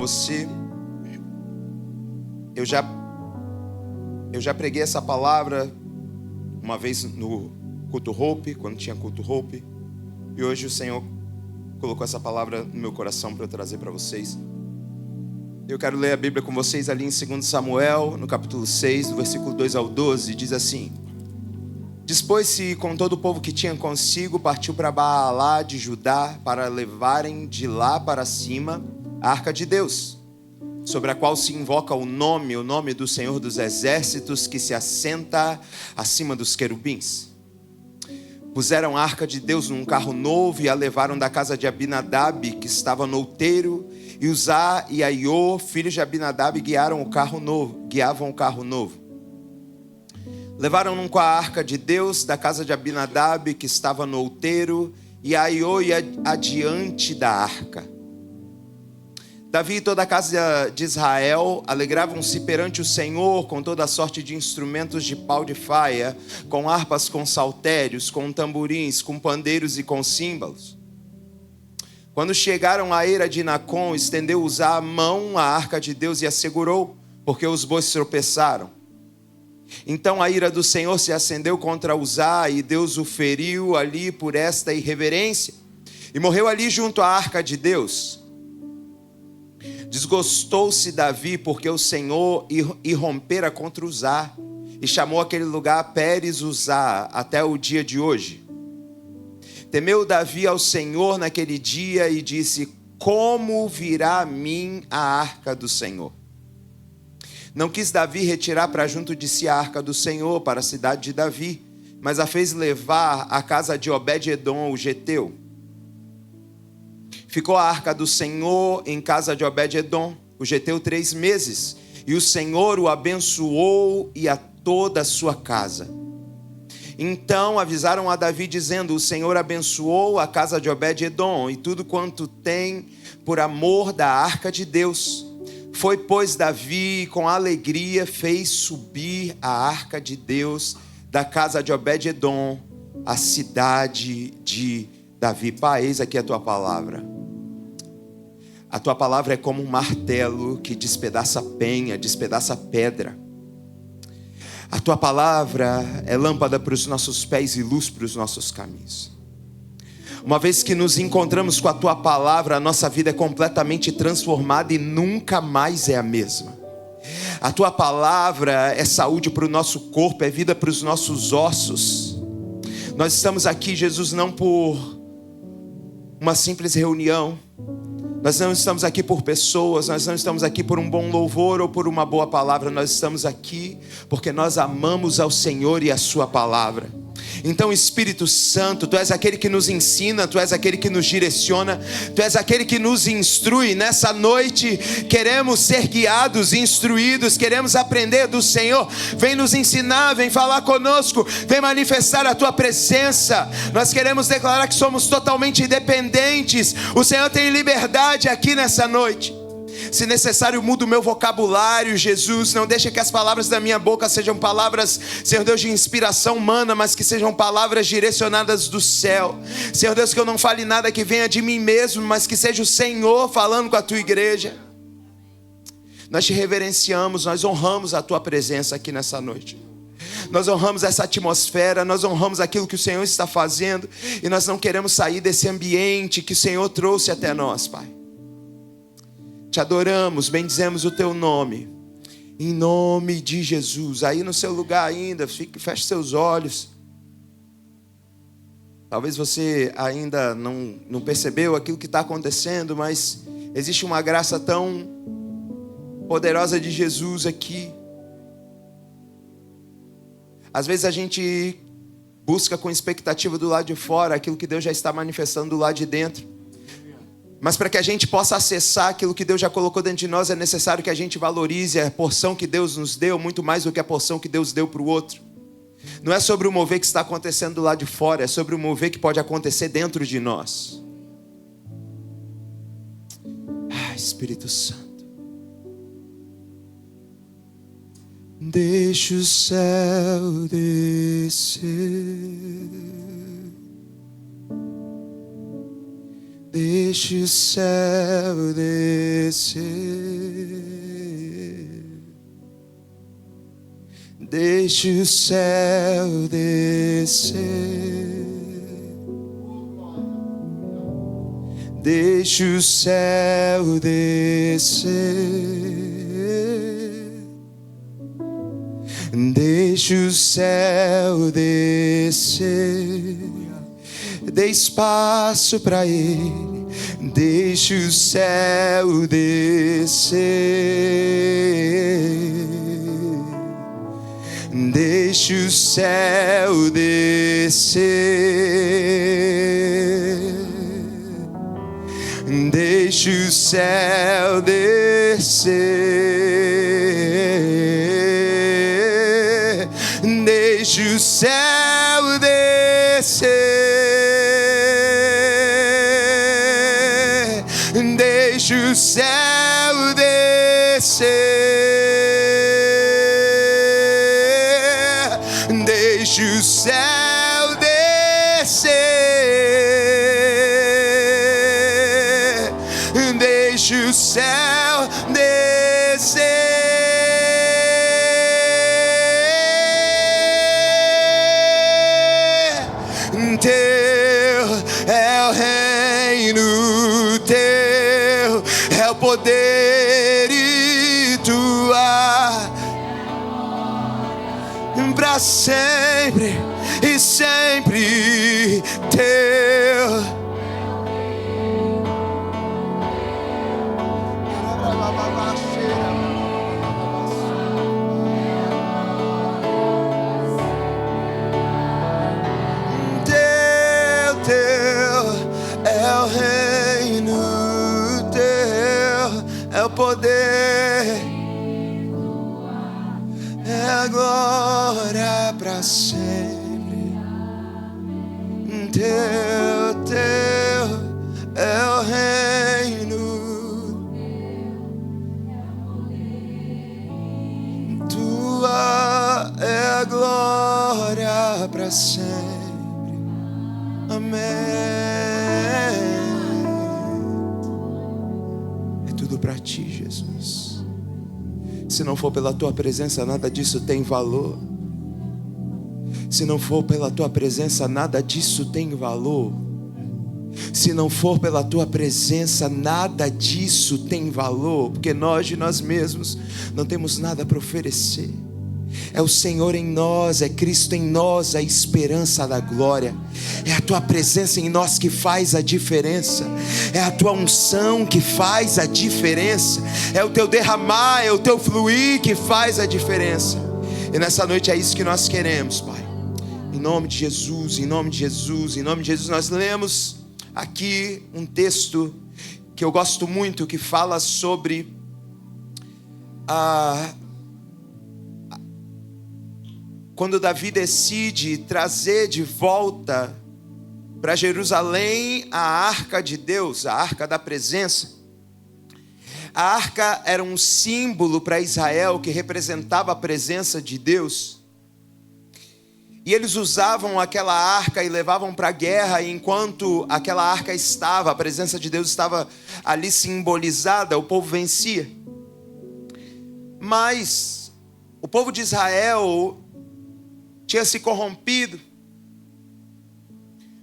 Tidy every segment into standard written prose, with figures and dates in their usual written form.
Você, eu já preguei essa palavra uma vez no culto Hope, quando tinha culto Hope, e hoje o Senhor colocou essa palavra no meu coração para eu trazer para vocês. Eu quero ler a Bíblia com vocês ali em 2 Samuel, no capítulo 6, do versículo 2 ao 12, diz assim: Dispôs-se com todo o povo que tinha consigo, partiu para Baalá de Judá, para levarem de lá para cima a arca de Deus, sobre a qual se invoca o nome do Senhor dos Exércitos, que se assenta acima dos querubins. Puseram a arca de Deus num carro novo e a levaram da casa de Abinadab, que estava no outeiro, e Uzá e Aiô, filhos de Abinadab, guiavam o carro novo. Levaram-no com a arca de Deus da casa de Abinadab, que estava no outeiro, e Aiô ia adiante da arca. Davi e toda a casa de Israel alegravam-se perante o Senhor com toda a sorte de instrumentos de pau de faia, com harpas, com saltérios, com tamborins, com pandeiros e com símbolos. Quando chegaram à eira de Nacon, estendeu Uzá a mão à arca de Deus e a segurou, porque os bois tropeçaram. Então a ira do Senhor se acendeu contra Uzá, e Deus o feriu ali por esta irreverência, e morreu ali junto à arca de Deus. Desgostou-se Davi, porque o Senhor irrompera contra Uzá, e chamou aquele lugar Pérez Uzá, até o dia de hoje. Temeu Davi ao Senhor naquele dia e disse: Como virá a mim a arca do Senhor? Não quis Davi retirar para junto de si a arca do Senhor, para a cidade de Davi, mas a fez levar à casa de Obed-edom, o geteu. Ficou a arca do Senhor em casa de Obed-edom, o geteu, 3 meses, e o Senhor o abençoou e a toda a sua casa. Então avisaram a Davi, dizendo: O Senhor abençoou a casa de Obed-edom e tudo quanto tem, por amor da arca de Deus. Foi, pois, Davi, com alegria, fez subir a arca de Deus da casa de Obed-edom, a cidade de Davi. Pai, eis aqui a tua palavra. A tua palavra é como um martelo que despedaça penha, despedaça pedra. A tua palavra é lâmpada para os nossos pés e luz para os nossos caminhos. Uma vez que nos encontramos com a tua palavra, a nossa vida é completamente transformada e nunca mais é a mesma. A tua palavra é saúde para o nosso corpo, é vida para os nossos ossos. Nós estamos aqui, Jesus, não por uma simples reunião. Nós não estamos aqui por pessoas, nós não estamos aqui por um bom louvor ou por uma boa palavra. Nós estamos aqui porque nós amamos ao Senhor e a sua palavra. Então, Espírito Santo, Tu és aquele que nos ensina, Tu és aquele que nos direciona, Tu és aquele que nos instrui. Nessa noite queremos ser guiados, instruídos, queremos aprender do Senhor. Vem nos ensinar, vem falar conosco, vem manifestar a Tua presença. Nós queremos declarar que somos totalmente independentes. O Senhor tem liberdade aqui nessa noite. Se necessário, muda o meu vocabulário, Jesus. Não deixa que as palavras da minha boca sejam palavras, Senhor Deus, de inspiração humana, mas que sejam palavras direcionadas do céu. Senhor Deus, que eu não fale nada que venha de mim mesmo, mas que seja o Senhor falando com a Tua igreja. Nós Te reverenciamos, nós honramos a Tua presença aqui nessa noite. Nós honramos essa atmosfera, nós honramos aquilo que o Senhor está fazendo, e nós não queremos sair desse ambiente que o Senhor trouxe até nós, Pai. Te adoramos, bendizemos o Teu nome, em nome de Jesus. Aí no seu lugar ainda, feche seus olhos. Talvez você ainda não percebeu aquilo que está acontecendo, mas existe uma graça tão poderosa de Jesus aqui. Às vezes a gente busca com expectativa do lado de fora aquilo que Deus já está manifestando do lado de dentro. Mas para que a gente possa acessar aquilo que Deus já colocou dentro de nós, é necessário que a gente valorize a porção que Deus nos deu, muito mais do que a porção que Deus deu para o outro. Não é sobre o mover que está acontecendo do lado de fora, é sobre o mover que pode acontecer dentro de nós. Espírito Santo, deixa o céu descer. Deixa o céu descer. Deixa o céu descer. Deixa o céu descer. Deixa o céu descer. Dê espaço para Ele. Deixa o céu descer. Deixa o céu descer. Deixa o céu descer. Deixa o céu descer. Deixa o céu descer. Deixa o céu descer. Deixa o céu descer. Teu é o reino, teu é o poder e tua para sempre e sempre teu. É o reino teu, é o poder, é a glória para sempre. Teu é o reino, tua é a glória para sempre. Amém. É tudo para ti, Jesus. Se não for pela tua presença, nada disso tem valor. Se não for pela tua presença, nada disso tem valor. Se não for pela tua presença, nada disso tem valor. Porque nós de nós mesmos não temos nada para oferecer. É o Senhor em nós, é Cristo em nós, a esperança da glória. É a tua presença em nós que faz a diferença. É a tua unção que faz a diferença. É o teu derramar, é o teu fluir que faz a diferença. E nessa noite é isso que nós queremos, Pai. Em nome de Jesus, em nome de Jesus, em nome de Jesus. Nós lemos aqui um texto que eu gosto muito, que fala sobre quando Davi decide trazer de volta para Jerusalém a arca de Deus, a arca da presença. A arca era um símbolo para Israel que representava a presença de Deus. E eles usavam aquela arca e levavam para a guerra, e enquanto aquela arca estava, a presença de Deus estava ali simbolizada, o povo vencia. Mas o povo de Israel tinha se corrompido.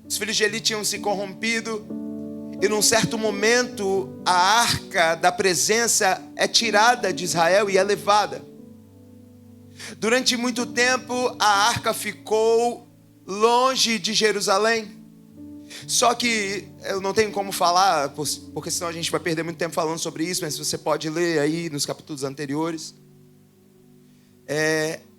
Os filhos de Eli tinham se corrompido. E num certo momento a arca da presença é tirada de Israel e é levada. Durante muito tempo a arca ficou longe de Jerusalém. Só que eu não tenho como falar, porque senão a gente vai perder muito tempo falando sobre isso, mas você pode ler aí nos capítulos anteriores.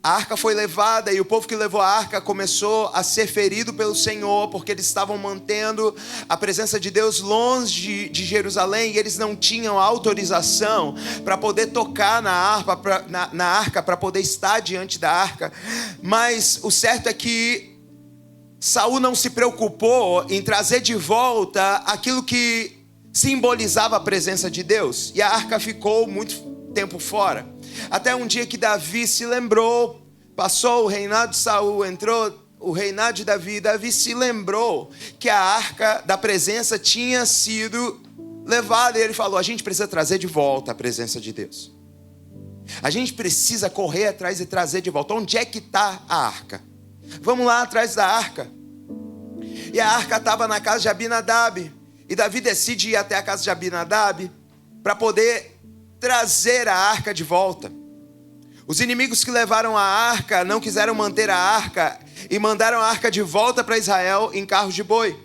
A arca foi levada e o povo que levou a arca começou a ser ferido pelo Senhor, porque eles estavam mantendo a presença de Deus longe de Jerusalém, e eles não tinham autorização para poder tocar na arca, para poder estar diante da arca. Mas o certo é que Saul não se preocupou em trazer de volta aquilo que simbolizava a presença de Deus, e a arca ficou muito tempo fora. Até um dia que Davi se lembrou, passou o reinado de Saul, entrou o reinado de Davi, Davi se lembrou que a arca da presença tinha sido levada. E ele falou: a gente precisa trazer de volta a presença de Deus. A gente precisa correr atrás e trazer de volta. Onde é que está a arca? Vamos lá atrás da arca. E a arca estava na casa de Abinadab. E Davi decide ir até a casa de Abinadab para poder trazer a arca de volta. Os inimigos que levaram a arca não quiseram manter a arca e mandaram a arca de volta para Israel em carros de boi.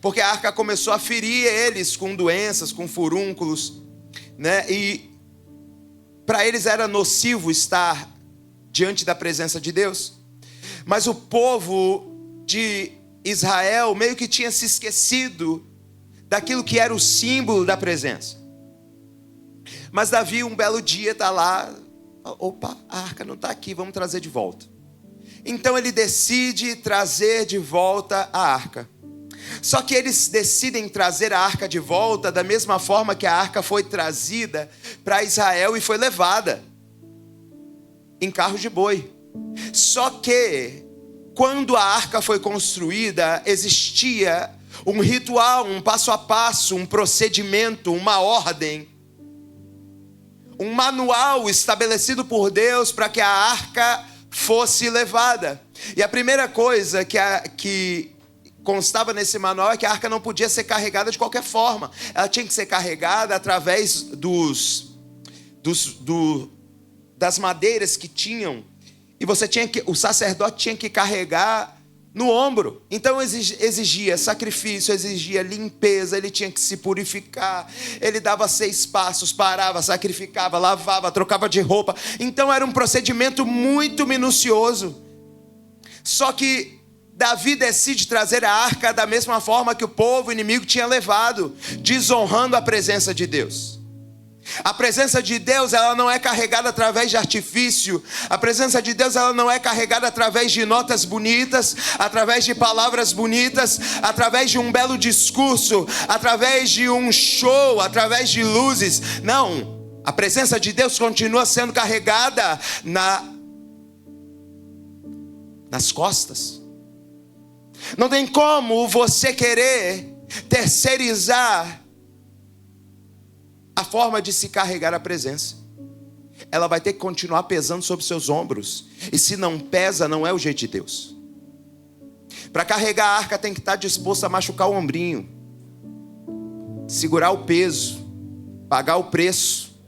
Porque a arca começou a ferir eles com doenças, com furúnculos, né? E para eles era nocivo estar diante da presença de Deus. Mas o povo de Israel meio que tinha se esquecido daquilo que era o símbolo da presença. Mas Davi, um belo dia, está lá. Opa, a arca não está aqui, vamos trazer de volta. Então ele decide trazer de volta a arca. Só que eles decidem trazer a arca de volta da mesma forma que a arca foi trazida para Israel e foi levada em carros de boi. Só que quando a arca foi construída, existia um ritual, um passo a passo, um procedimento, uma ordem, um manual estabelecido por Deus para que a arca fosse levada. E a primeira coisa que constava nesse manual é que a arca não podia ser carregada de qualquer forma. Ela tinha que ser carregada através das madeiras que tinham. E o sacerdote tinha que carregar no ombro. Então exigia sacrifício, exigia limpeza, ele tinha que se purificar. Ele dava 6 passos, parava, sacrificava, lavava, trocava de roupa. Então era um procedimento muito minucioso. Só que Davi decide trazer a arca da mesma forma que o povo inimigo tinha levado, desonrando a presença de Deus. A presença de Deus, ela não é carregada através de artifício. A presença de Deus, ela não é carregada através de notas bonitas, através de palavras bonitas, através de um belo discurso, através de um show, através de luzes. Não, a presença de Deus continua sendo carregada nas costas. Não tem como você querer terceirizar a forma de se carregar a presença. Ela vai ter que continuar pesando sobre seus ombros. E se não pesa, não é o jeito de Deus. Para carregar a arca tem que estar disposto a machucar o ombrinho, segurar o peso, pagar o preço.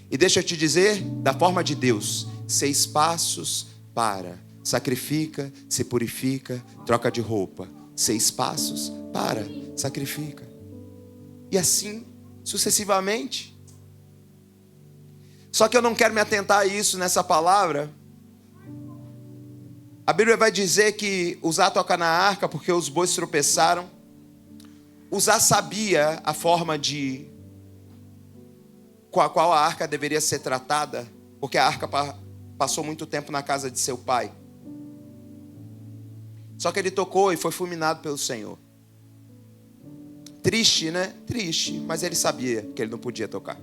E deixa eu te dizer, da forma de Deus: 6 passos, para, sacrifica, se purifica, troca de roupa. 6 passos, para, sacrifica. E assim sucessivamente. Só que eu não quero me atentar a isso nessa palavra. A Bíblia vai dizer que Uzá toca na arca porque os bois tropeçaram. Uzá sabia a forma com a qual a arca deveria ser tratada, porque a arca passou muito tempo na casa de seu pai. Só que ele tocou e foi fulminado pelo Senhor. Triste, né? Triste, mas ele sabia que ele não podia tocar.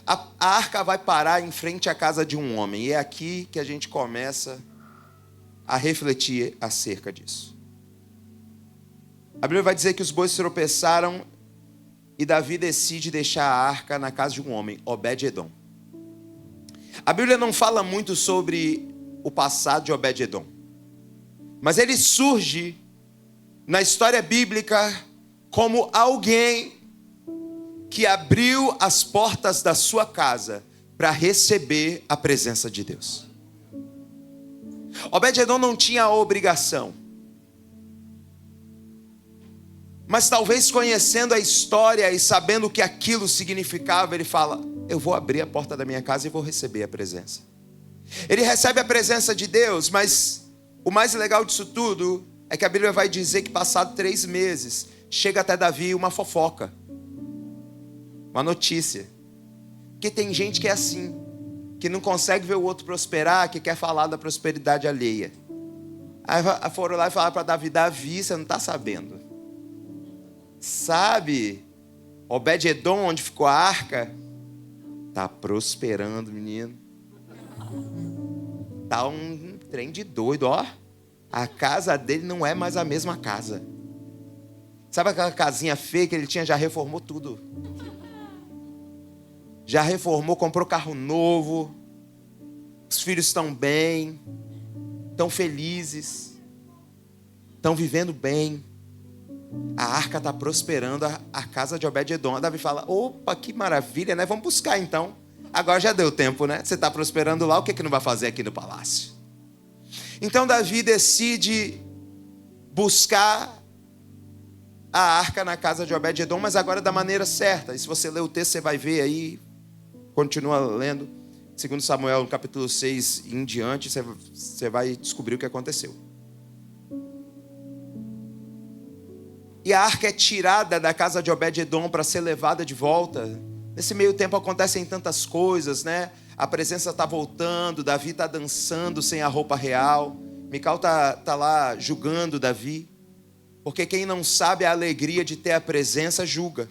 A arca vai parar em frente à casa de um homem. E é aqui que a gente começa a refletir acerca disso. A Bíblia vai dizer que os bois tropeçaram e Davi decide deixar a arca na casa de um homem, Obed-edom. A Bíblia não fala muito sobre o passado de Obed-edom, mas ele surge na história bíblica como alguém que abriu as portas da sua casa para receber a presença de Deus. Obed-edom não tinha a obrigação, mas talvez conhecendo a história e sabendo o que aquilo significava, ele fala: eu vou abrir a porta da minha casa e vou receber a presença. Ele recebe a presença de Deus, mas o mais legal disso tudo é que a Bíblia vai dizer que passado 3 meses, chega até Davi uma fofoca, uma notícia. Porque tem gente que é assim, que não consegue ver o outro prosperar, que quer falar da prosperidade alheia. Aí foram lá e falaram para Davi: Davi, você não está sabendo. Sabe, Obed-edom, onde ficou a arca, está prosperando, menino. Tá um trem de doido, ó. A casa dele não é mais a mesma casa. Sabe aquela casinha feia que ele tinha? Já reformou tudo. Já reformou, comprou carro novo. Os filhos estão bem. Estão felizes. Estão vivendo bem. A arca está prosperando, a casa de Obed-edom. Davi fala, opa, que maravilha, né? Vamos buscar então. Agora já deu tempo, né? Você está prosperando lá, o que não vai fazer aqui no palácio? Então Davi decide buscar a arca na casa de Obed-edom, mas agora da maneira certa. E se você ler o texto, você vai ver aí, continua lendo, 2 Samuel, no capítulo 6 em diante, você vai descobrir o que aconteceu. E a arca é tirada da casa de Obed-edom para ser levada de volta. Nesse meio tempo acontecem tantas coisas, né? A presença está voltando, Davi está dançando sem a roupa real. Mical está lá julgando Davi. Porque quem não sabe a alegria de ter a presença, julga.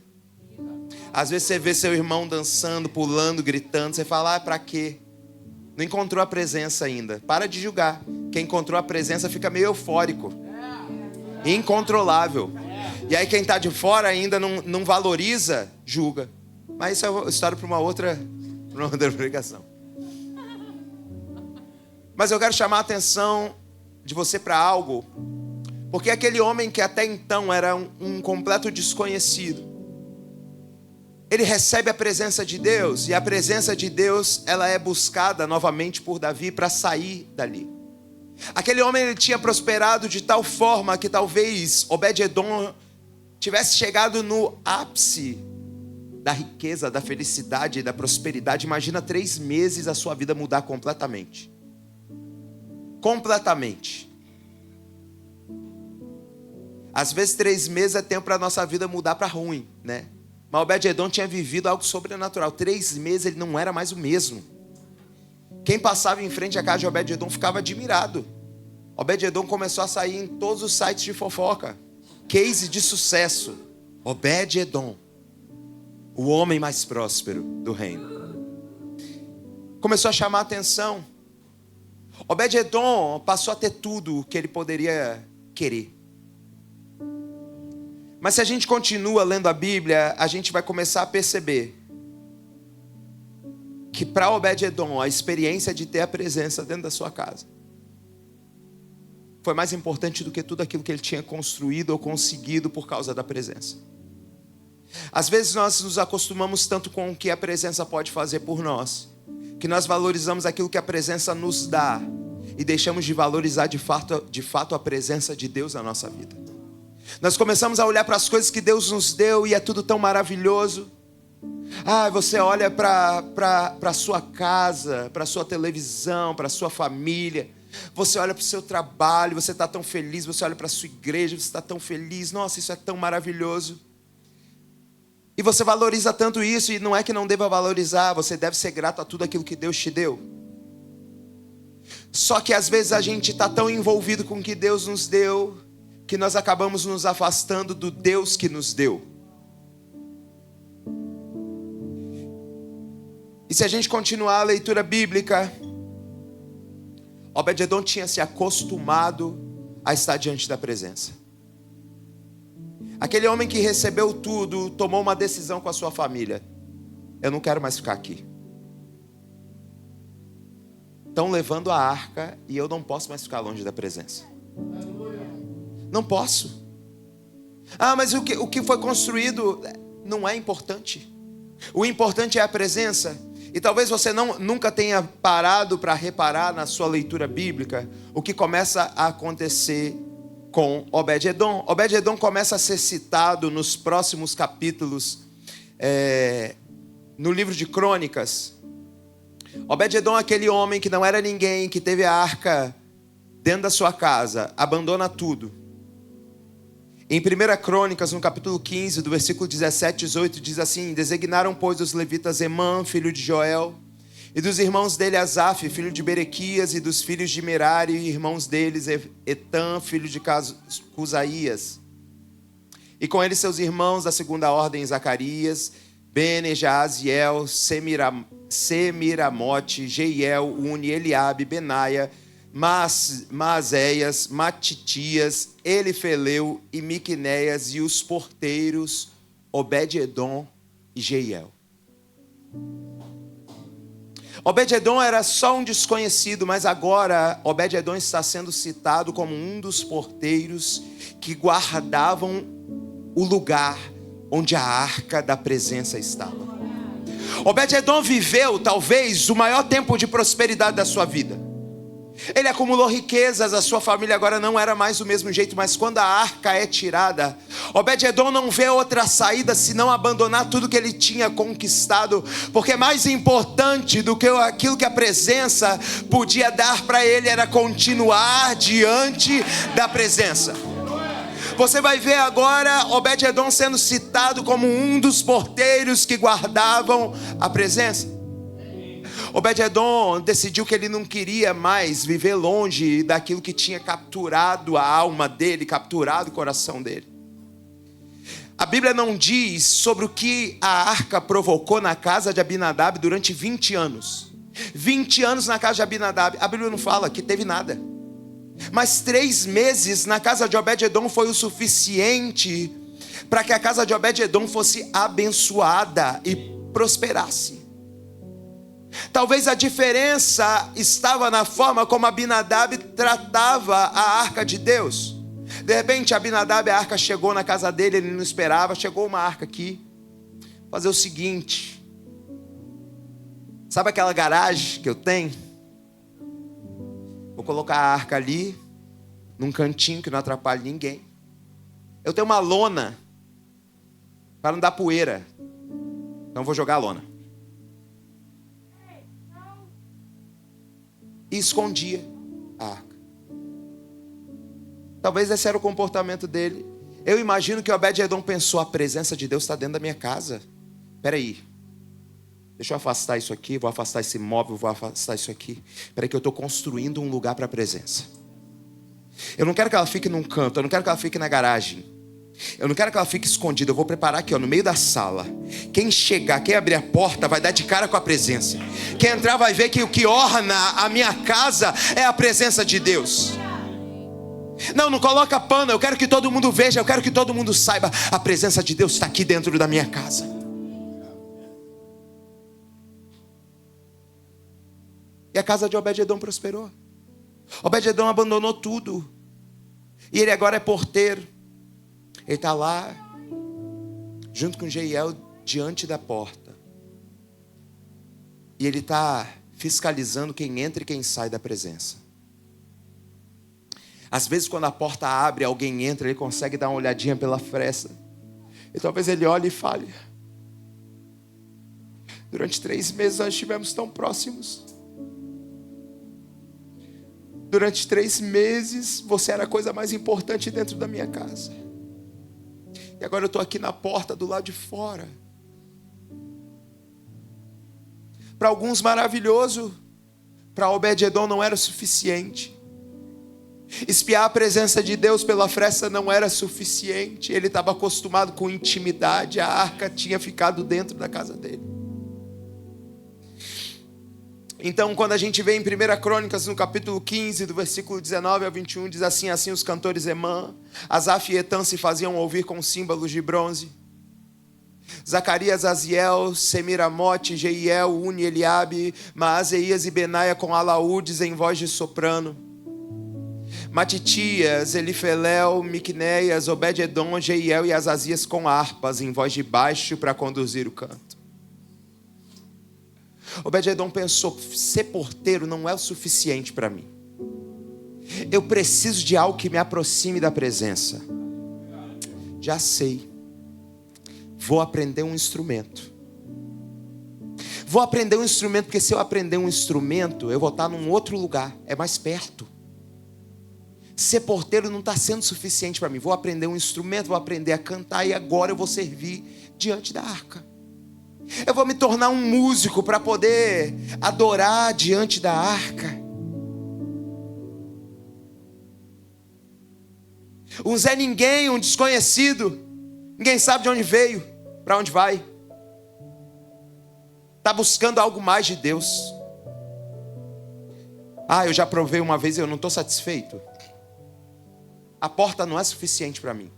Às vezes você vê seu irmão dançando, pulando, gritando. Você fala, para quê? Não encontrou a presença ainda. Para de julgar. Quem encontrou a presença fica meio eufórico. Incontrolável. E aí quem está de fora ainda não valoriza, julga. Mas isso é história para uma outra pregação. Mas eu quero chamar a atenção de você para algo. Porque aquele homem que até então era um completo desconhecido, ele recebe a presença de Deus. E a presença de Deus, ela é buscada novamente por Davi para sair dali. Aquele homem, ele tinha prosperado de tal forma que talvez Obed-edom tivesse chegado no ápice da riqueza, da felicidade, da prosperidade. Imagina 3 meses a sua vida mudar completamente. Completamente. Às vezes 3 meses é tempo para a nossa vida mudar para ruim, né? Mas Obed-edom tinha vivido algo sobrenatural. 3 meses ele não era mais o mesmo. Quem passava em frente à casa de Obed-edom ficava admirado. Obed-edom começou a sair em todos os sites de fofoca. Case de sucesso. Obed-edom, o homem mais próspero do reino. Começou a chamar a atenção. Obed-edom passou a ter tudo o que ele poderia querer. Mas se a gente continua lendo a Bíblia, a gente vai começar a perceber que para Obed-edom, a experiência de ter a presença dentro da sua casa foi mais importante do que tudo aquilo que ele tinha construído ou conseguido por causa da presença. Às vezes nós nos acostumamos tanto com o que a presença pode fazer por nós, que nós valorizamos aquilo que a presença nos dá e deixamos de valorizar de fato a presença de Deus na nossa vida. Nós começamos a olhar para as coisas que Deus nos deu e é tudo tão maravilhoso. Você olha para a sua casa, para a sua televisão, para a sua família. Você olha para o seu trabalho, você está tão feliz. Você olha para a sua igreja, você está tão feliz. Nossa, isso é tão maravilhoso. E você valoriza tanto isso, e não é que não deva valorizar. Você deve ser grato a tudo aquilo que Deus te deu. Só que às vezes a gente está tão envolvido com o que Deus nos deu, que nós acabamos nos afastando do Deus que nos deu. E se a gente continuar a leitura bíblica, Obed-edom tinha se acostumado a estar diante da presença. Aquele homem que recebeu tudo, tomou uma decisão com a sua família. Eu não quero mais ficar aqui. Estão levando a arca e eu não posso mais ficar longe da presença. Não posso. Mas o que foi construído não é importante. O importante é a presença. E talvez você nunca tenha parado para reparar na sua leitura bíblica o que começa a acontecer com Obed-edom. Obed-edom começa a ser citado nos próximos capítulos no livro de Crônicas. Obed-edom é aquele homem que não era ninguém, que teve a arca dentro da sua casa, abandona tudo. Em 1 Crônicas, no capítulo 15, do versículo 17 e 18, diz assim: designaram, pois, os levitas Emã, filho de Joel, e dos irmãos dele Asaf, filho de Berequias, e dos filhos de Merari, irmãos deles Etam, filho de Cusaías. E com eles seus irmãos da segunda ordem, Zacarias, Bene, Jaaziel, Semiramote, Jeiel, Uni, Eliabe, Benaia, Maazéias, Matitias, Elifeleu e Miqunéias, e os porteiros Obed-edom e Jeiel. Obed-edom era só um desconhecido, mas agora Obed-edom está sendo citado como um dos porteiros que guardavam o lugar onde a arca da presença estava. Obed-edom viveu talvez o maior tempo de prosperidade da sua vida. Ele acumulou riquezas, a sua família agora não era mais do mesmo jeito, mas quando a arca é tirada, Obed-edom não vê outra saída senão abandonar tudo que ele tinha conquistado, porque mais importante do que aquilo que a presença podia dar para ele era continuar diante da presença. Você vai ver agora Obed-edom sendo citado como um dos porteiros que guardavam a presença. Obed-edom decidiu que ele não queria mais viver longe daquilo que tinha capturado a alma dele, capturado o coração dele. A Bíblia não diz sobre o que a arca provocou na casa de Abinadab durante 20 anos. 20 anos na casa de Abinadab. A Bíblia não fala que teve nada. Mas 3 meses na casa de Obed-edom foi o suficiente para que a casa de Obed-edom fosse abençoada e prosperasse. Talvez a diferença estava na forma como Abinadab tratava a arca de Deus. De repente Abinadab, a arca chegou na casa dele, ele não esperava. Chegou uma arca aqui. Vou fazer o seguinte: sabe aquela garagem que eu tenho? Vou colocar a arca ali, num cantinho que não atrapalhe ninguém. Eu tenho uma lona para não dar poeira, então vou jogar a lona. E escondia a arca. Talvez esse era o comportamento dele. Eu imagino que Obed-edom pensou: a presença de Deus está dentro da minha casa. Espera aí, deixa eu afastar isso aqui, vou afastar esse móvel, vou afastar isso aqui. Espera aí que eu estou construindo um lugar para a presença. Eu não quero que ela fique num canto, eu não quero que ela fique na garagem. Eu não quero que ela fique escondida. Eu vou preparar aqui, no meio da sala. Quem chegar, quem abrir a porta vai dar de cara com a presença. Quem entrar vai ver que o que orna a minha casa é a presença de Deus. Não coloca pano. Eu quero que todo mundo veja, eu quero que todo mundo saiba: a presença de Deus está aqui dentro da minha casa. E a casa de Obed-edom prosperou. Obed-edom abandonou tudo. E ele agora é porteiro. Ele está lá, junto com Jeiel, diante da porta. E ele está fiscalizando quem entra e quem sai da presença. Às vezes, quando a porta abre, alguém entra, ele consegue dar uma olhadinha pela fresta. E talvez ele olhe e fale: durante 3 meses nós estivemos tão próximos. Durante 3 meses, você era a coisa mais importante dentro da minha casa. E agora eu estou aqui na porta do lado de fora. Para alguns maravilhoso, para Obed-edom não era suficiente. Espiar a presença de Deus pela fresta não era suficiente. Ele estava acostumado com intimidade. A arca tinha ficado dentro da casa dele. Então, quando a gente vê em 1 Crônicas, no capítulo 15, do versículo 19 ao 21, diz assim: assim os cantores Emã, Asaf e Etã se faziam ouvir com símbolos de bronze. Zacarias, Aziel, Semiramote, Jeiel, Uni, Eliabe, Maazéias e Benaia com alaúdes em voz de soprano. Matitias, Elifeleu, Miqunéias, Obed-edom, Jeiel e Azazias com harpas em voz de baixo para conduzir o canto. Obed-edom pensou: ser porteiro não é o suficiente para mim. Eu preciso de algo que me aproxime da presença. Já sei. Vou aprender um instrumento. Vou aprender um instrumento, porque se eu aprender um instrumento, eu vou estar num outro lugar, é mais perto. Ser porteiro não está sendo suficiente para mim. Vou aprender um instrumento, vou aprender a cantar, e agora eu vou servir diante da arca. Eu vou me tornar um músico para poder adorar diante da arca. Um Zé Ninguém, um desconhecido. Ninguém sabe de onde veio, para onde vai. Está buscando algo mais de Deus. Eu já provei uma vez e eu não estou satisfeito. A porta não é suficiente para mim.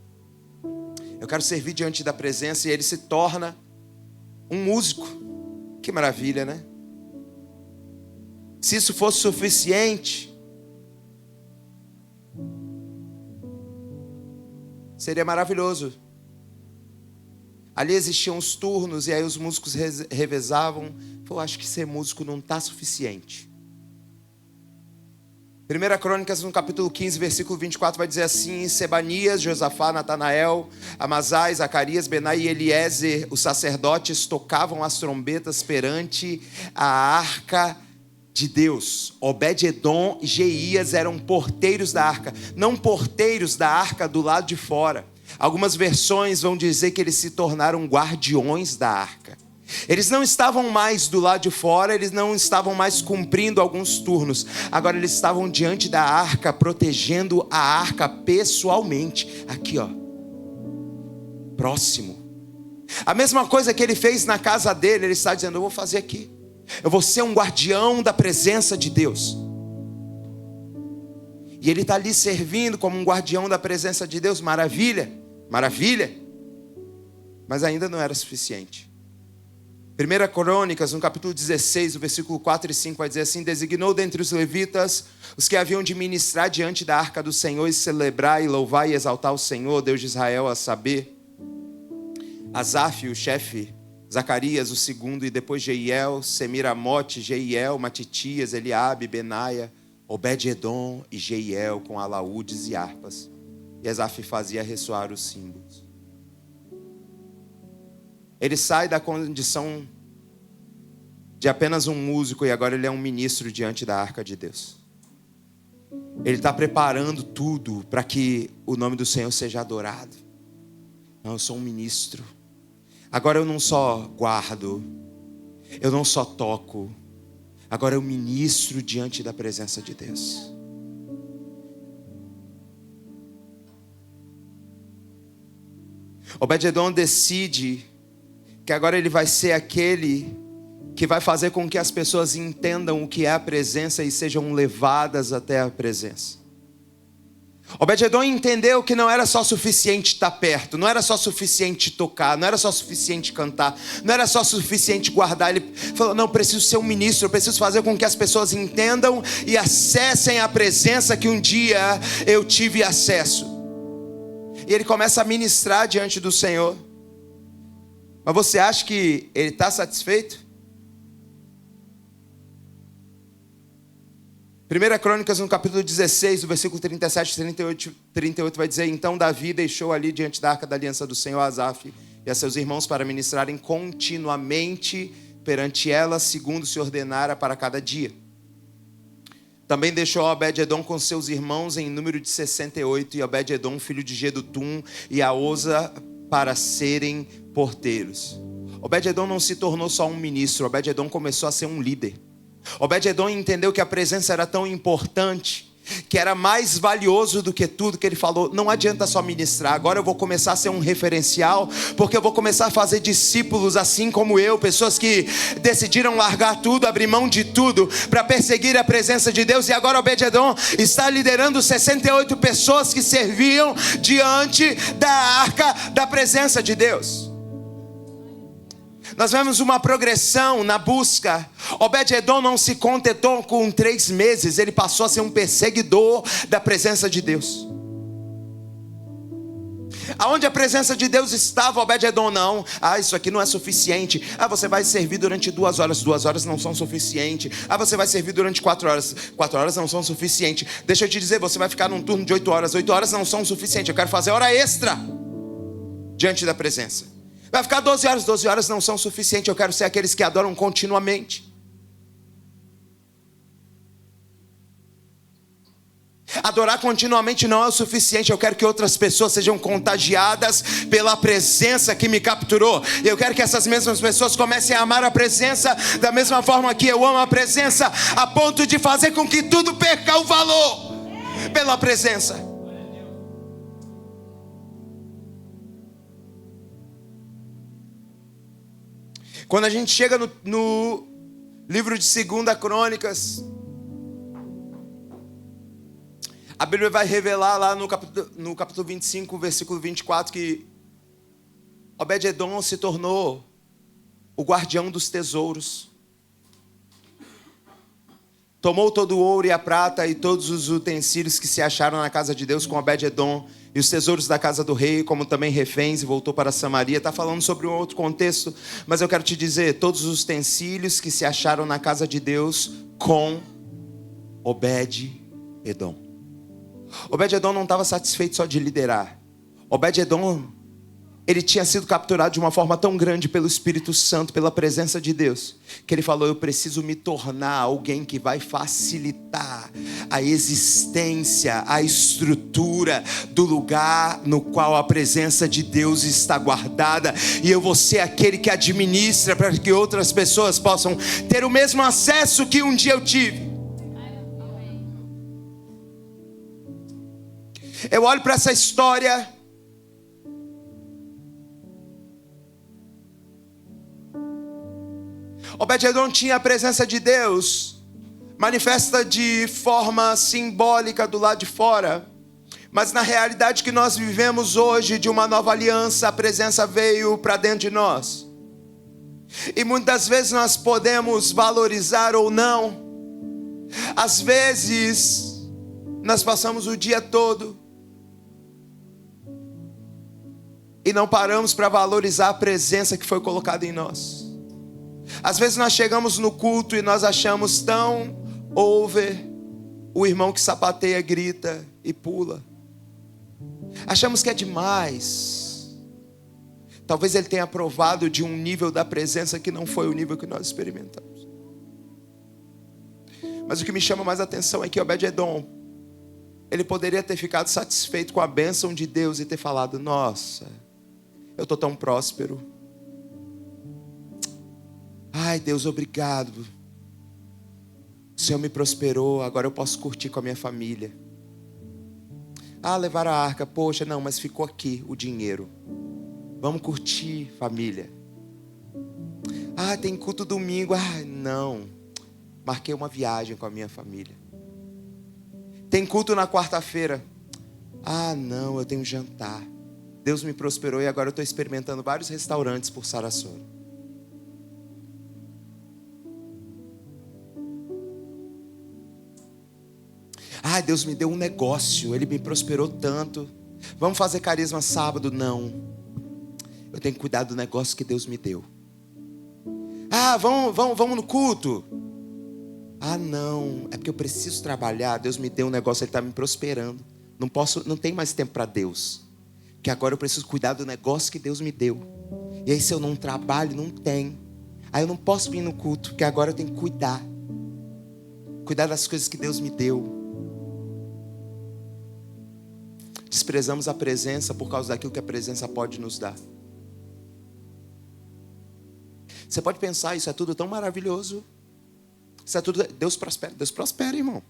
Eu quero servir diante da presença e ele se torna um músico. Que maravilha, né? Se isso fosse suficiente, seria maravilhoso. Ali existiam os turnos e aí os músicos revezavam. Eu acho que ser músico não está suficiente. 1 Crônicas, no capítulo 15, versículo 24, vai dizer assim: Sebanias, Josafá, Natanael, Amasai, Zacarias, Benai e Eliezer, os sacerdotes, tocavam as trombetas perante a arca de Deus. Obed-edom e Jeías eram porteiros da arca, não porteiros da arca do lado de fora. Algumas versões vão dizer que eles se tornaram guardiões da arca. Eles não estavam mais do lado de fora, eles não estavam mais cumprindo alguns turnos. Agora eles estavam diante da arca, protegendo a arca pessoalmente. Aqui, ó, próximo. A mesma coisa que ele fez na casa dele, ele está dizendo: eu vou fazer aqui. Eu vou ser um guardião da presença de Deus. E ele está ali servindo como um guardião da presença de Deus. Maravilha, maravilha. Mas ainda não era suficiente. 1 Crônicas, no capítulo 16, o versículo 4 e 5, vai dizer assim: designou dentre os levitas os que haviam de ministrar diante da arca do Senhor e celebrar e louvar e exaltar o Senhor, Deus de Israel, a saber, Asaf, o chefe, Zacarias, o segundo, e depois Jeiel, Semiramote, Jeiel, Matitias, Eliabe, Benaia, Obed-edom e Jeiel com alaúdes e harpas. E Asaf fazia ressoar os símbolos. Ele sai da condição de apenas um músico e agora ele é um ministro diante da arca de Deus. Ele está preparando tudo para que o nome do Senhor seja adorado. Não, eu sou um ministro. Agora eu não só guardo, eu não só toco, agora eu ministro diante da presença de Deus. Obed-edom decide que agora ele vai ser aquele que vai fazer com que as pessoas entendam o que é a presença e sejam levadas até a presença. Obed-edom entendeu que não era só suficiente estar perto, não era só suficiente tocar, não era só suficiente cantar, não era só suficiente guardar. Ele falou: não, eu preciso ser um ministro, eu preciso fazer com que as pessoas entendam e acessem a presença que um dia eu tive acesso. E ele começa a ministrar diante do Senhor. Mas você acha que ele está satisfeito? 1 Crônicas, no capítulo 16, do versículo 37 e 38, vai dizer: então Davi deixou ali diante da arca da aliança do Senhor Asaf e a seus irmãos para ministrarem continuamente perante ela, segundo se ordenara para cada dia. Também deixou Obed-edom com seus irmãos em número de 68, e Obed-edom, filho de Gedutum, e a Oza, para serem porteiros. Obed-edom não se tornou só um ministro, Obed-edom começou a ser um líder. Obed-edom entendeu que a presença era tão importante, que era mais valioso do que tudo, que ele falou: não adianta só ministrar, agora eu vou começar a ser um referencial, porque eu vou começar a fazer discípulos assim como eu, pessoas que decidiram largar tudo, abrir mão de tudo para perseguir a presença de Deus. E agora Obed-edom está liderando 68 pessoas que serviam diante da arca da presença de Deus. Nós vemos uma progressão na busca. Obed-edom não se contentou com 3 meses, ele passou a ser um perseguidor da presença de Deus. Aonde a presença de Deus estava, Obed-edom não. Isso aqui não é suficiente. Você vai servir durante 2 horas. 2 horas não são suficientes. Você vai servir durante 4 horas. 4 horas não são suficientes. Deixa eu te dizer, você vai ficar num turno de 8 horas. 8 horas não são suficientes. Eu quero fazer hora extra diante da presença. Vai ficar 12 horas. 12 horas não são suficientes. Eu quero ser aqueles que adoram continuamente. Adorar continuamente não é o suficiente. Eu quero que outras pessoas sejam contagiadas pela presença que me capturou. Eu quero que essas mesmas pessoas comecem a amar a presença da mesma forma que eu amo a presença, a ponto de fazer com que tudo perca o valor pela presença. Quando a gente chega no livro de 2 Crônicas, A Bíblia vai revelar lá no capítulo 25, versículo 24, que Obed-edom se tornou o guardião dos tesouros. Tomou todo o ouro e a prata e todos os utensílios que se acharam na casa de Deus com Obed-edom e os tesouros da casa do rei, como também reféns, e voltou para Samaria. Está falando sobre um outro contexto, mas eu quero te dizer, todos os utensílios que se acharam na casa de Deus com Obed-edom. Obed-edom não estava satisfeito só de liderar. Obed-edom, ele tinha sido capturado de uma forma tão grande pelo Espírito Santo, pela presença de Deus, que ele falou: eu preciso me tornar alguém que vai facilitar a existência, a estrutura do lugar no qual a presença de Deus está guardada, e eu vou ser aquele que administra para que outras pessoas possam ter o mesmo acesso que um dia eu tive. Eu olho para essa história Obed-edom tinha a presença de Deus, manifesta de forma simbólica do lado de fora, mas na realidade que nós vivemos hoje, de uma nova aliança, a presença veio para dentro de nós. E muitas vezes nós podemos valorizar ou não. Às vezes nós passamos o dia todo e não paramos para valorizar a presença que foi colocada em nós. Às vezes nós chegamos no culto e nós achamos tão over o irmão que sapateia, grita e pula. Achamos que é demais. Talvez ele tenha provado de um nível da presença que não foi o nível que nós experimentamos. Mas o que me chama mais atenção é que Obed-edom, ele poderia ter ficado satisfeito com a bênção de Deus e ter falado: nossa, eu estou tão próspero. Ai, Deus, obrigado. O Senhor me prosperou, agora eu posso curtir com a minha família. Ah, levaram a arca, poxa, não, mas ficou aqui o dinheiro. Vamos curtir, família. Ah, tem culto domingo. Ah, não, marquei uma viagem com a minha família. Tem culto na quarta-feira. Ah, não, eu tenho um jantar. Deus me prosperou e agora eu estou experimentando vários restaurantes por Sarasota. Ah, Deus me deu um negócio, Ele me prosperou tanto. Vamos fazer carisma sábado? Não. Eu tenho que cuidar do negócio que Deus me deu. Ah, vamos no culto? Ah, não, é porque eu preciso trabalhar. Deus me deu um negócio, Ele está me prosperando. Não tem mais tempo para Deus. Porque agora eu preciso cuidar do negócio que Deus me deu. E aí se eu não trabalho, não tem. Aí eu não posso vir no culto, porque agora eu tenho que cuidar. Cuidar das coisas que Deus me deu. Desprezamos a presença por causa daquilo que a presença pode nos dar. Você pode pensar, isso é tudo tão maravilhoso. Isso é tudo, Deus prospera, irmão.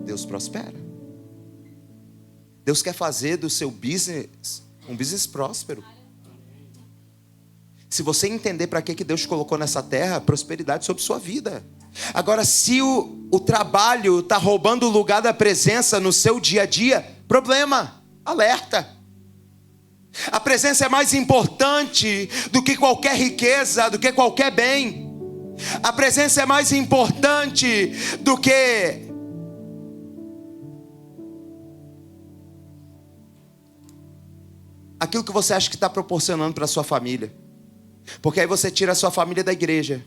Deus prospera. Deus quer fazer do seu business um business próspero. Se você entender para que Deus te colocou nessa terra, prosperidade sobre sua vida. Agora, se o trabalho está roubando o lugar da presença no seu dia a dia, problema, alerta. A presença é mais importante do que qualquer riqueza, do que qualquer bem. A presença é mais importante do que aquilo que você acha que está proporcionando para a sua família. Porque aí você tira a sua família da igreja.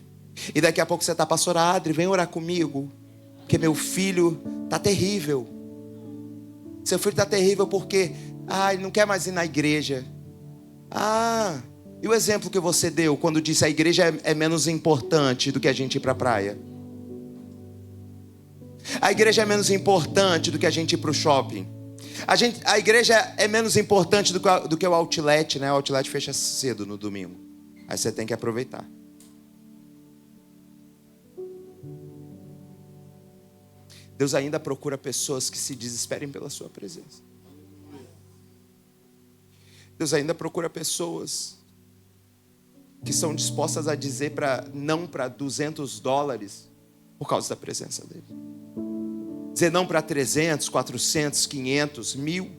E daqui a pouco você está: pastor Adri, vem orar comigo, porque meu filho está terrível. Seu filho está terrível porque ele não quer mais ir na igreja. E o exemplo que você deu quando disse a igreja é menos importante do que a gente ir para a praia? A igreja é menos importante do que a gente ir para o shopping. A igreja é menos importante do que o outlet, né? O outlet fecha cedo no domingo. Aí você tem que aproveitar. Deus ainda procura pessoas que se desesperem pela sua presença. Deus ainda procura pessoas que são dispostas a dizer não para $200 por causa da presença dele. Dizer não para 300, 400, 500, 1000.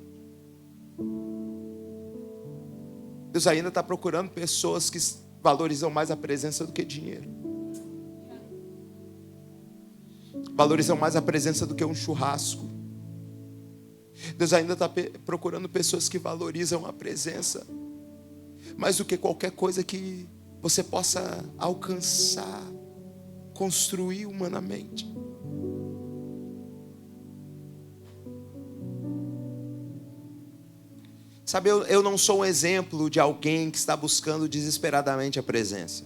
Deus ainda está procurando pessoas que valorizam mais a presença do que dinheiro. Valorizam mais a presença do que um churrasco. Deus ainda está procurando pessoas que valorizam a presença mais do que qualquer coisa que você possa alcançar, construir humanamente. Sabe, eu não sou um exemplo de alguém que está buscando desesperadamente a presença.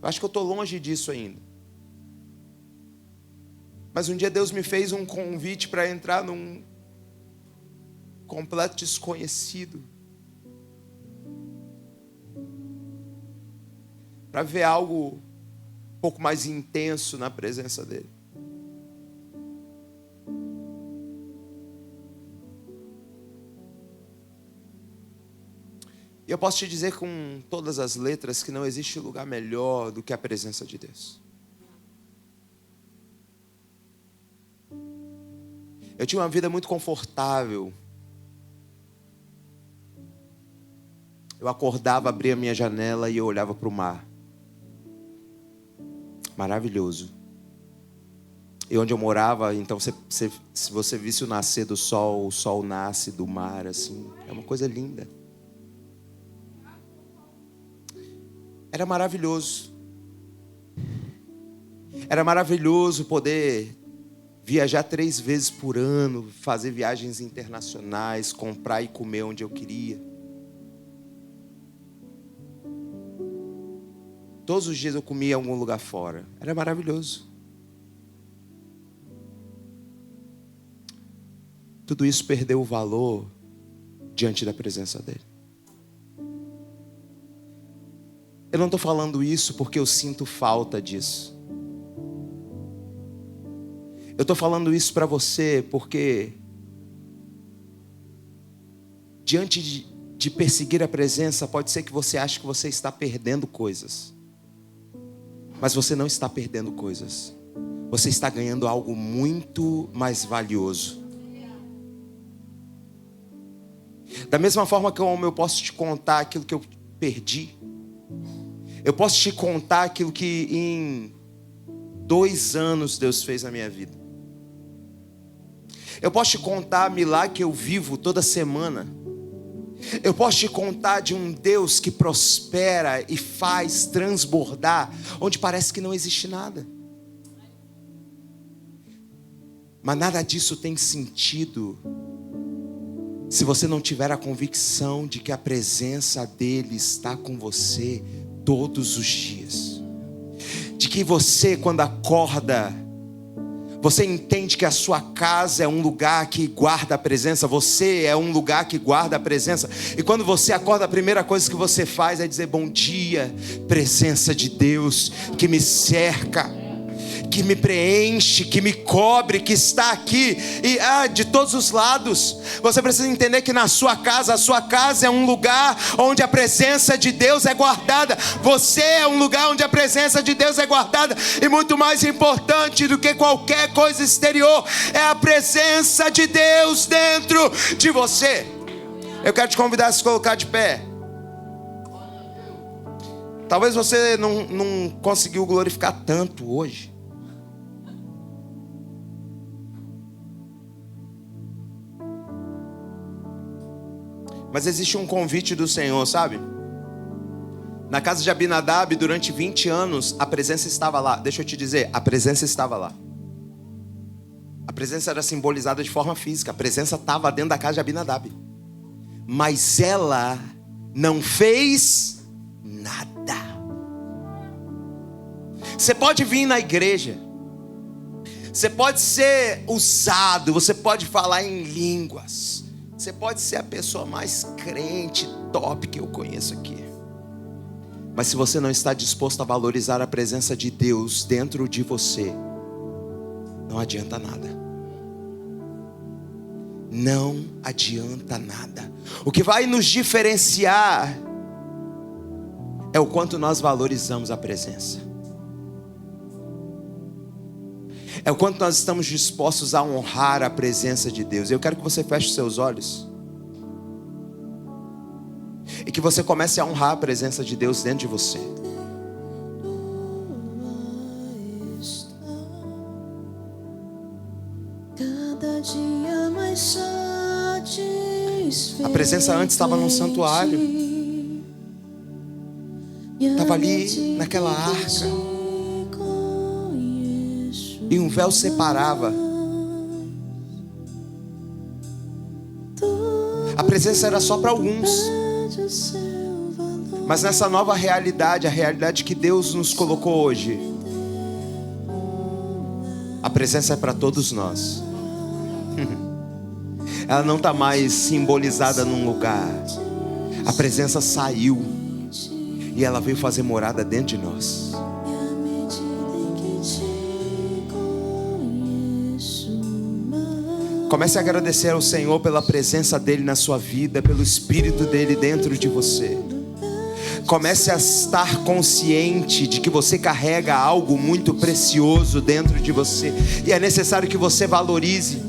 Eu acho que eu estou longe disso ainda. Mas um dia Deus me fez um convite para entrar num completo desconhecido, para ver algo um pouco mais intenso na presença dele. E eu posso te dizer com todas as letras que não existe lugar melhor do que a presença de Deus. Eu tinha uma vida muito confortável. Eu acordava, abria a minha janela e eu olhava para o mar. Maravilhoso. E onde eu morava, então, se você visse o nascer do sol, o sol nasce do mar, assim. É uma coisa linda. Era maravilhoso. Era maravilhoso poder viajar 3 vezes por ano, fazer viagens internacionais, comprar e comer onde eu queria. Todos os dias eu comia em algum lugar fora. Era maravilhoso. Tudo isso perdeu o valor diante da presença dele. Eu não estou falando isso porque eu sinto falta disso. Eu estou falando isso para você porque diante de perseguir a presença, pode ser que você ache que você está perdendo coisas. Mas você não está perdendo coisas. Você está ganhando algo muito mais valioso. Da mesma forma que eu posso te contar aquilo que eu perdi, eu posso te contar aquilo que em 2 anos Deus fez na minha vida. Eu posso te contar milagre que eu vivo toda semana. Eu posso te contar de um Deus que prospera e faz transbordar onde parece que não existe nada. Mas nada disso tem sentido se você não tiver a convicção de que a presença dele está com você todos os dias. De que você, quando acorda, você entende que a sua casa é um lugar que guarda a presença. Você é um lugar que guarda a presença. E quando você acorda, a primeira coisa que você faz é dizer: bom dia, presença de Deus que me cerca, que me preenche, que me cobre, que está aqui e de todos os lados. Você precisa entender que na sua casa, a sua casa é um lugar onde a presença de Deus é guardada. Você é um lugar onde a presença de Deus é guardada. E muito mais importante do que qualquer coisa exterior é a presença de Deus dentro de você. Eu quero te convidar a se colocar de pé. Talvez você não conseguiu glorificar tanto hoje. Mas existe um convite do Senhor, sabe? Na casa de Abinadab, durante 20 anos, a presença estava lá. Deixa eu te dizer, a presença estava lá. A presença era simbolizada de forma física. A presença estava dentro da casa de Abinadab. Mas ela não fez nada. Você pode vir na igreja. Você pode ser usado. Você pode falar em línguas. Você pode ser a pessoa mais crente, top que eu conheço aqui. Mas se você não está disposto a valorizar a presença de Deus dentro de você, não adianta nada. Não adianta nada. O que vai nos diferenciar é o quanto nós valorizamos a presença. É o quanto nós estamos dispostos a honrar a presença de Deus. Eu quero que você feche os seus olhos e que você comece a honrar a presença de Deus dentro de você. Cada dia mais satisfeito. A presença antes estava num santuário, estava ali naquela arca, e um véu separava. A presença era só para alguns, mas nessa nova realidade, a realidade que Deus nos colocou hoje, a presença é para todos nós. Ela não está mais simbolizada num lugar. A presença saiu e ela veio fazer morada dentro de nós. Comece a agradecer ao Senhor pela presença dEle na sua vida, pelo Espírito dEle dentro de você. Comece a estar consciente de que você carrega algo muito precioso dentro de você, e é necessário que você valorize,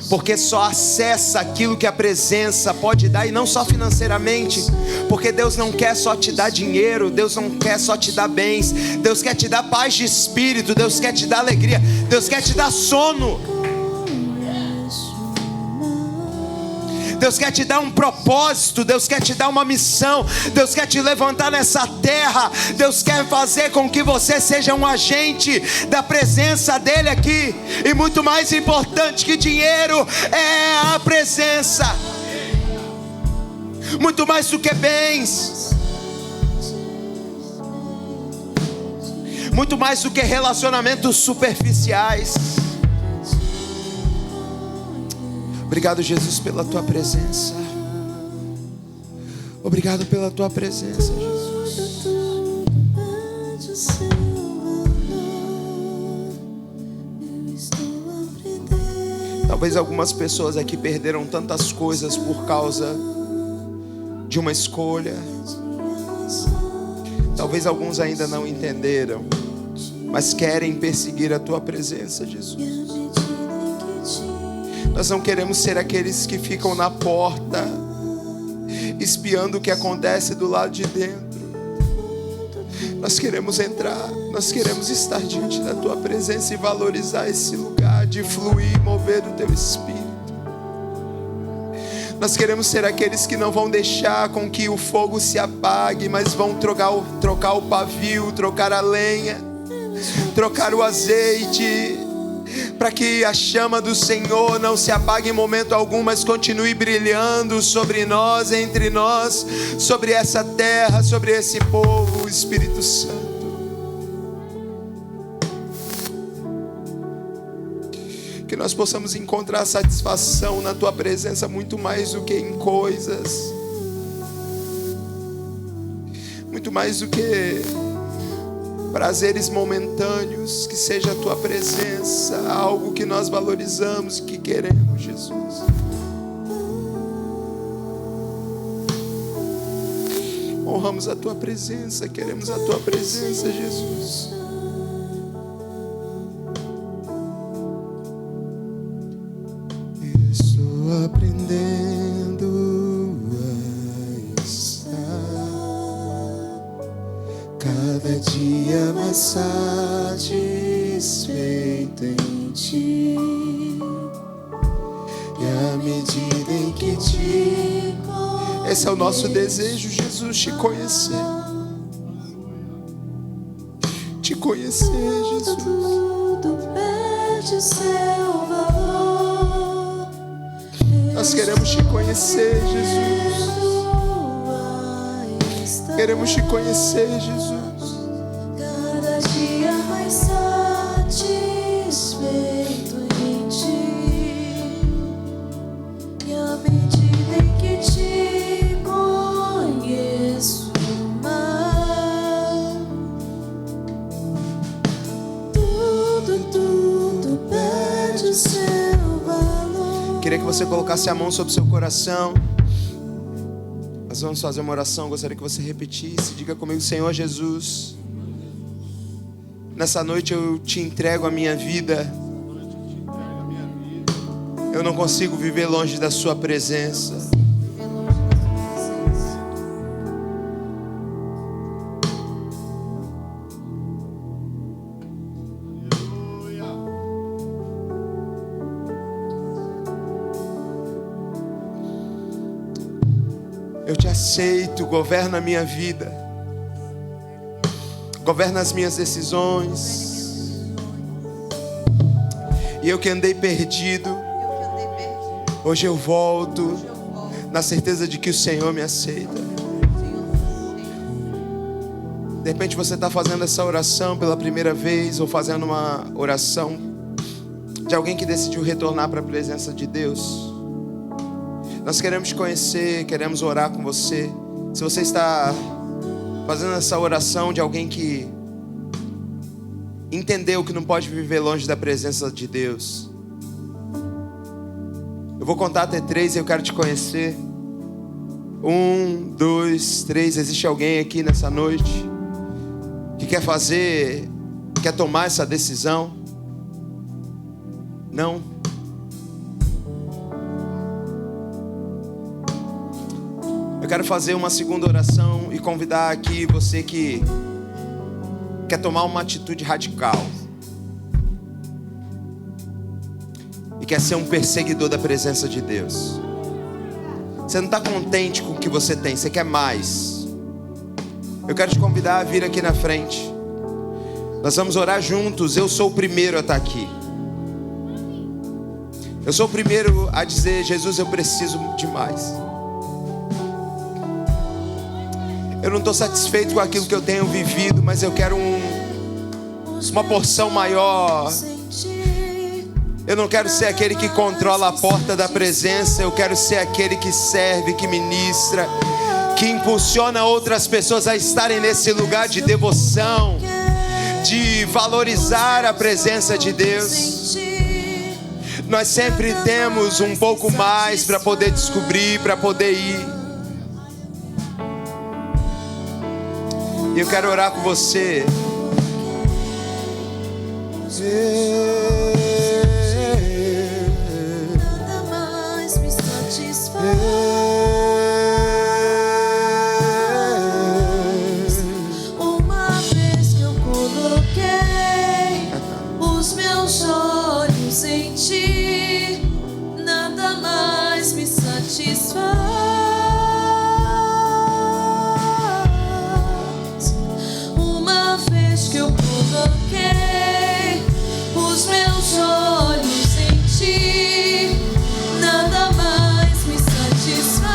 porque só acessa aquilo que a presença pode dar, e não só financeiramente, porque Deus não quer só te dar dinheiro, Deus não quer só te dar bens, Deus quer te dar paz de espírito, Deus quer te dar alegria, Deus quer te dar sono, Deus quer te dar um propósito, Deus quer te dar uma missão, Deus quer te levantar nessa terra, Deus quer fazer com que você seja um agente da presença dEle aqui. E muito mais importante que dinheiro é a presença, muito mais do que bens, muito mais do que relacionamentos superficiais. Obrigado, Jesus, pela tua presença. Obrigado pela tua presença, Jesus. Talvez algumas pessoas aqui perderam tantas coisas por causa de uma escolha. Talvez alguns ainda não entenderam, mas querem perseguir a tua presença, Jesus. Nós não queremos ser aqueles que ficam na porta, espiando o que acontece do lado de dentro. Nós queremos entrar, nós queremos estar diante da tua presença e valorizar esse lugar de fluir e mover do teu Espírito. Nós queremos ser aqueles que não vão deixar com que o fogo se apague, mas vão trocar o pavio, trocar a lenha, trocar o azeite, para que a chama do Senhor não se apague em momento algum, mas continue brilhando sobre nós, entre nós, sobre essa terra, sobre esse povo, Espírito Santo. Que nós possamos encontrar satisfação na tua presença muito mais do que em coisas, muito mais do que prazeres momentâneos, que seja a tua presença algo que nós valorizamos e que queremos, Jesus. Honramos a tua presença, queremos a tua presença, Jesus. Estou aprendendo a estar cada dia mais satisfeito em ti, e à medida em que te conheço, esse é o nosso desejo, Jesus, te conhecer, Jesus. Tudo perde seu valor. Nós queremos te conhecer, Jesus. Queremos te conhecer, Jesus. Cada dia mais satisfeito em ti, e à medida em que te conheço mais, tudo perde o seu valor. Queria que você colocasse a mão sobre o seu coração. Nós vamos fazer uma oração, gostaria que você repetisse. Diga comigo: Senhor Jesus, nessa noite eu te entrego a minha vida. Eu não consigo viver longe da sua presença. Eu te aceito, governa a minha vida, governa as minhas decisões. E eu que andei perdido, hoje eu volto na certeza de que o Senhor me aceita. De repente você está fazendo essa oração pela primeira vez, ou fazendo uma oração de alguém que decidiu retornar para a presença de Deus. Nós queremos te conhecer, queremos orar com você. Se você está fazendo essa oração de alguém que entendeu que não pode viver longe da presença de Deus, eu vou contar até 3 e eu quero te conhecer. 1, 2, 3. Existe alguém aqui nessa noite que quer tomar essa decisão? Não? Eu quero fazer uma segunda oração e convidar aqui você que quer tomar uma atitude radical e quer ser um perseguidor da presença de Deus. Você não está contente com o que você tem, você quer mais. Eu quero te convidar a vir aqui na frente. Nós vamos orar juntos. Eu sou o primeiro a estar aqui. Eu sou o primeiro a dizer: Jesus, eu preciso de mais. Eu não estou satisfeito com aquilo que eu tenho vivido, mas eu quero uma porção maior. Eu não quero ser aquele que controla a porta da presença. Eu quero ser aquele que serve, que ministra, que impulsiona outras pessoas a estarem nesse lugar de devoção, de valorizar a presença de Deus. Nós sempre temos um pouco mais para poder descobrir, para poder ir. E eu quero orar com você. Nada mais me satisfaz. Uma vez que eu coloquei os meus olhos em ti, nada mais me satisfaz. Que eu coloquei os meus olhos em ti, nada mais me satisfaz.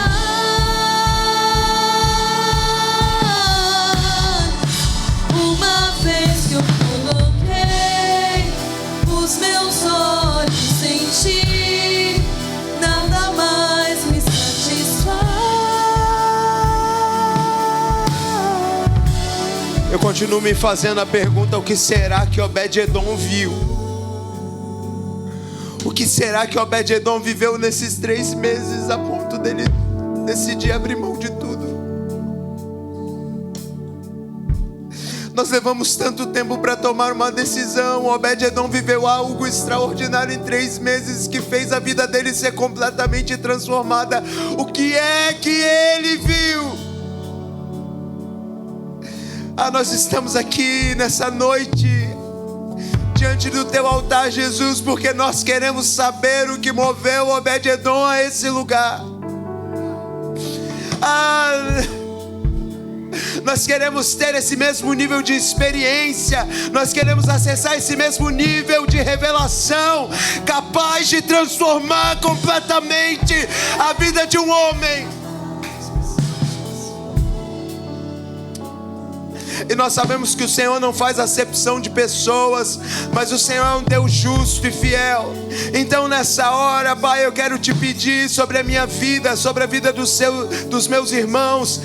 Uma vez que eu coloquei os meus olhos em ti, nada mais me satisfaz. Eu continuo me fazendo a pergunta: o que será que Obed-Edom viu? O que será que Obed-Edom viveu nesses 3 meses a ponto dele decidir abrir mão de tudo? Nós levamos tanto tempo para tomar uma decisão. Obed-Edom viveu algo extraordinário em 3 meses que fez a vida dele ser completamente transformada. O que é que ele viu? Nós estamos aqui nessa noite diante do teu altar, Jesus, porque nós queremos saber o que moveu Obed-Edom a esse lugar. Nós queremos ter esse mesmo nível de experiência. Nós queremos acessar esse mesmo nível de revelação, capaz de transformar completamente a vida de um homem. E nós sabemos que o Senhor não faz acepção de pessoas, mas o Senhor é um Deus justo e fiel. Então nessa hora, Pai, eu quero te pedir sobre a minha vida, sobre a vida dos meus irmãos,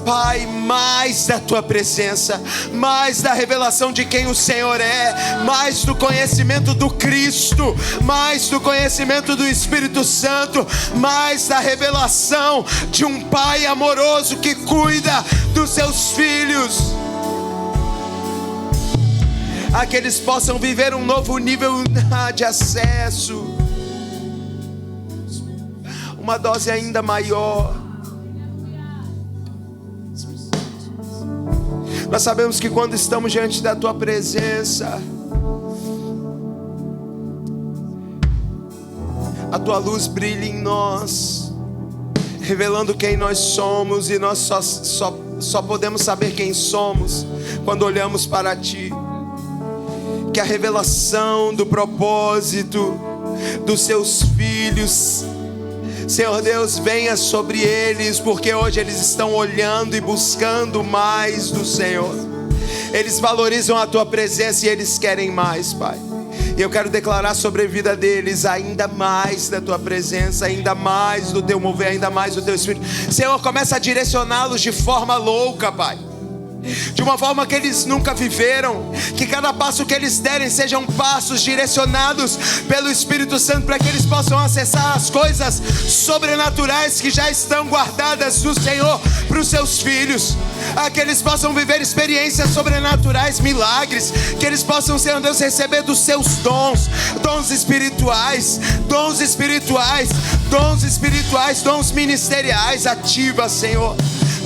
Pai, mais da tua presença, mais da revelação de quem o Senhor é, mais do conhecimento do Cristo, mais do conhecimento do Espírito Santo, mais da revelação de um Pai amoroso que cuida dos seus filhos. A que eles possam viver um novo nível de acesso. uma dose ainda maior. Nós sabemos que quando estamos diante da tua presença, a tua luz brilha em nós, revelando quem nós somos, e nós só podemos saber quem somos quando olhamos para ti. Que a revelação do propósito dos seus filhos, Senhor Deus, venha sobre eles, porque hoje eles estão olhando e buscando mais do Senhor. Eles valorizam a tua presença e eles querem mais, Pai. E eu quero declarar sobre a vida deles ainda mais da tua presença, ainda mais do teu mover, ainda mais do teu Espírito. Senhor, começa a direcioná-los de forma louca, Pai, de uma forma que eles nunca viveram. Que cada passo que eles derem sejam passos direcionados pelo Espírito Santo, para que eles possam acessar as coisas sobrenaturais que já estão guardadas do Senhor para os seus filhos. A que eles possam viver experiências sobrenaturais, milagres. Que eles possam, Senhor Deus, receber dos seus dons, dons espirituais, dons espirituais, dons espirituais, dons ministeriais. Ativa, Senhor.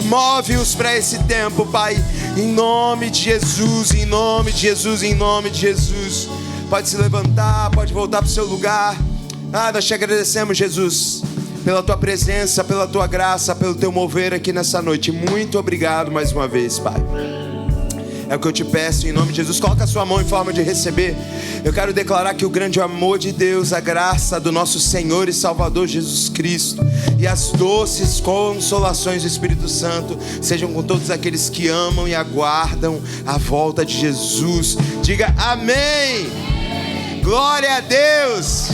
Move-os para esse tempo, Pai, em nome de Jesus, em nome de Jesus, em nome de Jesus. Pode se levantar, pode voltar para o seu lugar. Nós te agradecemos, Jesus, pela tua presença, pela tua graça, pelo teu mover aqui nessa noite. Muito obrigado mais uma vez, Pai. É o que eu te peço em nome de Jesus. Coloca a sua mão em forma de receber. Eu quero declarar que o grande amor de Deus, a graça do nosso Senhor e Salvador Jesus Cristo e as doces consolações do Espírito Santo sejam com todos aqueles que amam e aguardam a volta de Jesus. Diga amém. Glória a Deus.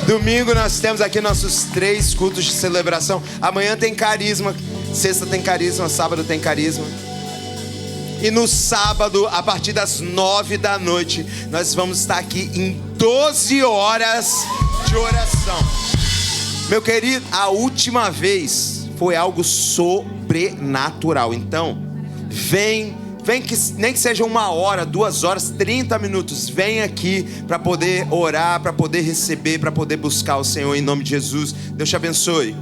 Domingo nós temos aqui nossos 3 cultos de celebração. Amanhã tem carisma, sexta tem carisma, sábado tem carisma. E no sábado, a partir das 9 da noite, nós vamos estar aqui em 12 horas de oração. Meu querido, a última vez foi algo sobrenatural. Então, vem que nem que seja 1 hora, 2 horas, 30 minutos. Vem aqui para poder orar, para poder receber, para poder buscar o Senhor em nome de Jesus. Deus te abençoe.